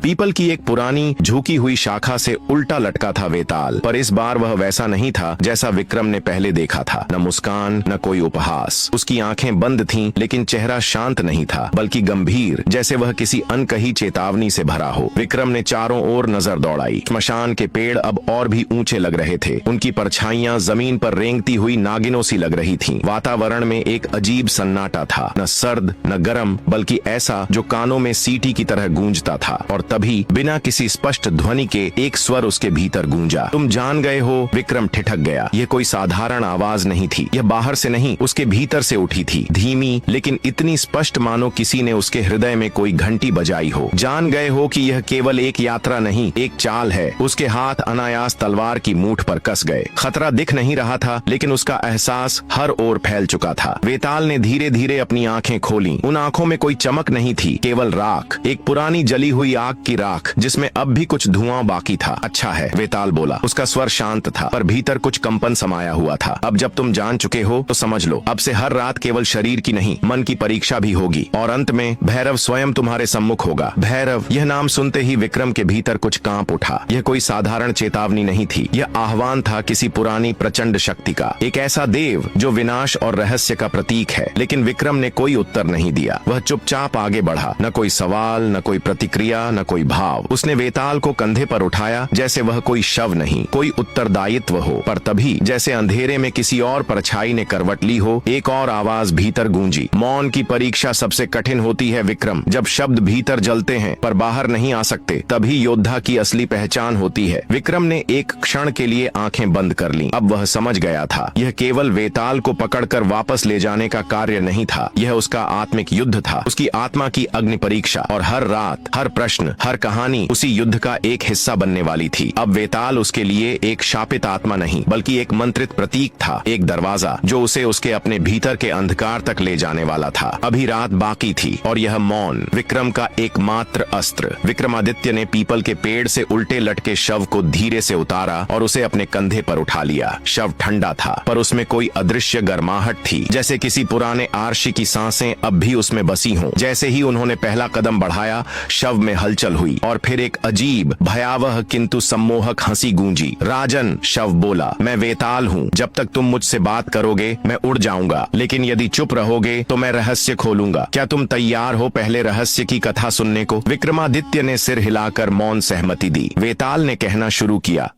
People की एक पुरानी झुकी हुई शाखा से उल्टा लटका था वेताल, पर इस बार वह वैसा नहीं था जैसा विक्रम ने पहले देखा था। न मुस्कान न कोई उपहास, उसकी आंखें बंद थीं, लेकिन चेहरा शांत नहीं था बल्कि गंभीर, जैसे वह किसी अनकही चेतावनी से भरा हो। विक्रम ने चारों ओर नजर दौड़ाई। श्मशान के पेड़ अब और भी ऊंचे लग रहे थे, उनकी परछाइयां जमीन पर रेंगती हुई नागिनों सी लग रही थीं। वातावरण में एक अजीब सन्नाटा था, न सर्द न गर्म, बल्कि ऐसा जो कानों में सीटी की तरह गूंजता था। और तभी बिना किसी स्पष्ट ध्वनि के एक स्वर उसके भीतर गूंजा। तुम जान गए हो। विक्रम ठिठक गया। यह कोई साधारण आवाज नहीं थी, यह बाहर से नहीं, उसके भीतर से उठी थी, धीमी लेकिन इतनी स्पष्ट मानो किसी ने उसके हृदय में कोई घंटी बजाई हो। जान गए हो कि यह केवल एक यात्रा नहीं, एक चाल है। उसके हाथ अनायास तलवार की मूठ पर कस गए। खतरा दिख नहीं रहा था, लेकिन उसका एहसास हर ओर फैल चुका था। वेताल ने धीरे धीरे अपनी आंखें खोली। उन आंखों में कोई चमक नहीं थी, केवल राख, एक पुरानी जली हुई आग की राख जिसमें अब भी कुछ धुआं बाकी था। अच्छा है, वेताल बोला। उसका स्वर शांत था, पर भीतर कुछ कंपन समाया हुआ था। अब जब तुम जान चुके हो तो समझ लो, अब से हर रात केवल शरीर की नहीं, मन की परीक्षा भी होगी, और अंत में भैरव स्वयं तुम्हारे सम्मुख होगा। भैरव, यह नाम सुनते ही विक्रम के भीतर कुछ कांप उठा। यह कोई साधारण चेतावनी नहीं थी, यह आह्वान था किसी पुरानी प्रचंड शक्ति का, एक ऐसा देव जो विनाश और रहस्य का प्रतीक है। लेकिन विक्रम ने कोई उत्तर नहीं दिया। वह चुपचाप आगे बढ़ा, न कोई सवाल, न कोई प्रतिक्रिया, न कोई भाव। उसने वेताल को कंधे पर उठाया जैसे वह कोई शव नहीं, कोई उत्तरदायित्व हो। पर तभी जैसे अंधेरे में किसी और परछाई ने करवट ली हो, एक और आवाज भीतर गूंजी। मौन की परीक्षा सबसे कठिन होती है विक्रम। जब शब्द भीतर जलते हैं पर बाहर नहीं आ सकते, तभी योद्धा की असली पहचान होती है। विक्रम ने एक क्षण के लिए आंखें बंद कर लीं। अब वह समझ गया था, यह केवल वेताल को पकड़कर वापस ले जाने का कार्य नहीं था, यह उसका आत्मिक युद्ध था, उसकी आत्मा की अग्नि परीक्षा। और हर रात, हर प्रश्न, हर कहानी उसी युद्ध का एक हिस्सा बनने वाली थी। अब वेताल उसके लिए एक शापित आत्मा नहीं, बल्कि एक मंत्रित प्रतीक था, एक दरवाजा जो उसे उसके अपने भीतर के अंधकार तक ले जाने वाला था। अभी रात बाकी थी, और यह मौन विक्रम का एकमात्र अस्त्र। विक्रमादित्य ने पीपल के पेड़ से उल्टे लटके शव को धीरे से उतारा और उसे अपने कंधे पर उठा लिया। शव ठंडा था, पर उसमें कोई अदृश्य गर्माहट थी, जैसे किसी पुराने आरशी की सांसें अब भी उसमें बसी हों। जैसे ही उन्होंने पहला कदम बढ़ाया, शव में हलचल हुई, और फिर एक अजीब, भयावह किंतु सम्मोहक हंसी गूंजी। राजन, शव बोला, मैं वेताल हूँ। जब तक तुम मुझसे बात करोगे मैं उड़ जाऊंगा, लेकिन यदि चुप रहोगे तो मैं रहस्य खोलूंगा। क्या तुम तैयार हो पहले रहस्य की कथा सुनने को? विक्रमादित्य ने सिर हिलाकर मौन सहमति दी। वेताल ने कहना शुरू किया,